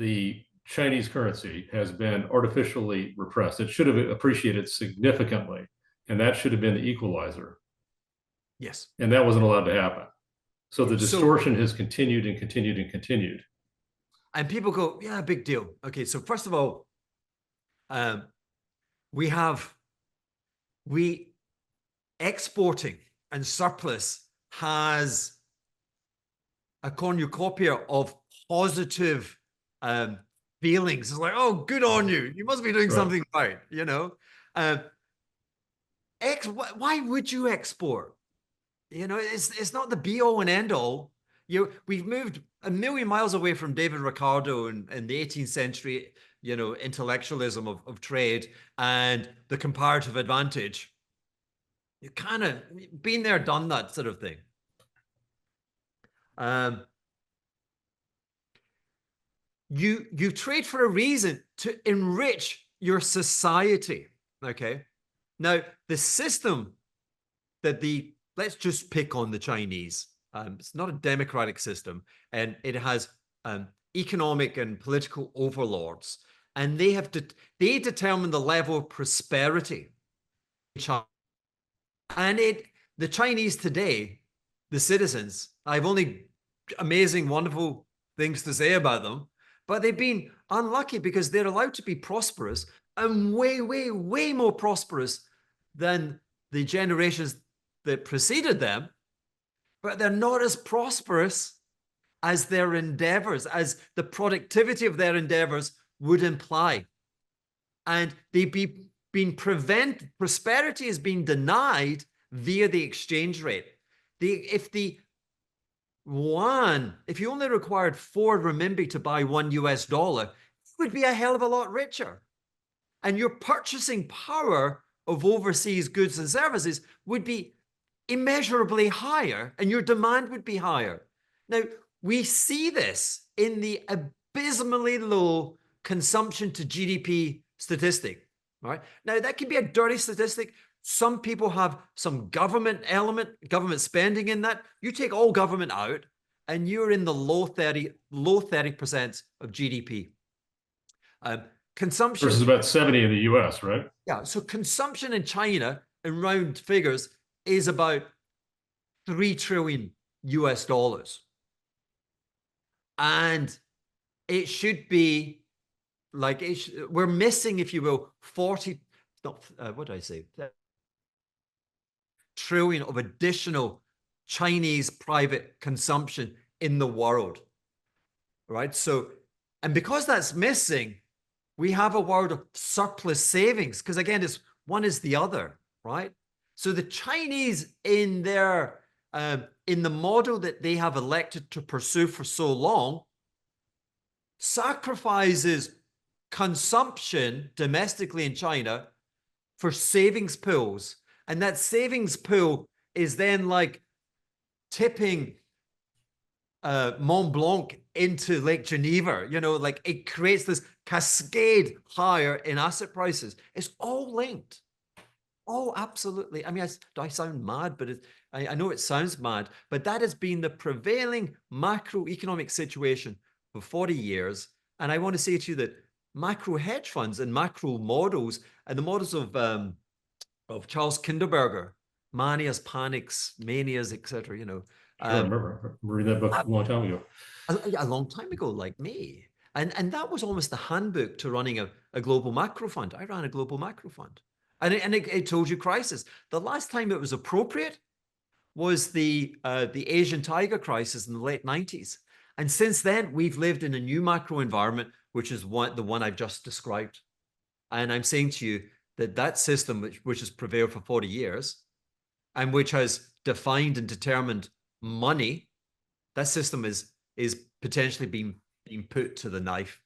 the Chinese currency has been artificially repressed. It should have appreciated significantly, and that should have been the equalizer. Yes. And that wasn't allowed to happen. So the So, distortion has continued and continued and continued. and people go, yeah, big deal. Okay, so first of all, um, we have exporting and surplus has a cornucopia of positive feelings. It's like, oh, good on you. You must be doing something right, you know? Why would you export? You know, it's not the be all and end all. We've moved a million miles away from David Ricardo in the 18th century, you know, intellectualism of trade and the comparative advantage. You kind of been there, done that sort of thing. You trade for a reason to enrich your society. Okay. Now, the system that let's just pick on the Chinese. It's not a democratic system, and it has economic and political overlords, and they determine the level of prosperity in China. And the Chinese today, the citizens, I have only amazing, wonderful things to say about them, but they've been unlucky because they're allowed to be prosperous and way, way, way more prosperous than the generations that preceded them, but they're not as prosperous as their endeavors, as the productivity of their endeavors would imply. And prosperity has been denied via the exchange rate. If you only required 4 renminbi to buy $1, it would be a hell of a lot richer. And your purchasing power of overseas goods and services would be immeasurably higher, and your demand would be higher. Now, we see this in the abysmally low consumption to GDP statistic, right? Now, that can be a dirty statistic. Some people have some government spending in that. You take all government out, and you're in the low 30% of GDP. Consumption versus about 70 in the US, right? Yeah. So consumption in China, in round figures, is about $3 trillion. And it should be like, we're missing, if you will, 40, not, what did I say? Trillion of additional Chinese private consumption in the world, right? So, and because that's missing, we have a world of surplus savings, because again, one is the other, right? So the Chinese in the model that they have elected to pursue for so long sacrifices consumption domestically in China for savings pools. And that savings pool is then like tipping Mont Blanc into Lake Geneva, you know, like it creates this cascade higher in asset prices. It's all linked. Oh, absolutely. I mean, I sound mad, but I know it sounds mad, but that has been the prevailing macroeconomic situation for 40 years. And I want to say to you that macro hedge funds and macro models and the models of Charles Kinderberger, manias, panics, manias, etc. You know, Sure, I remember reading that book a long time ago. A long time ago, like me. And that was almost the handbook to running a global macro fund. I ran a global macro fund. And it told you crisis. The last time it was appropriate was the Asian tiger crisis in the late 90s. And since then, we've lived in a new macro environment, which is the one I've just described. And I'm saying to you that system, which has prevailed for 40 years, and which has defined and determined money, that system is potentially being put to the knife.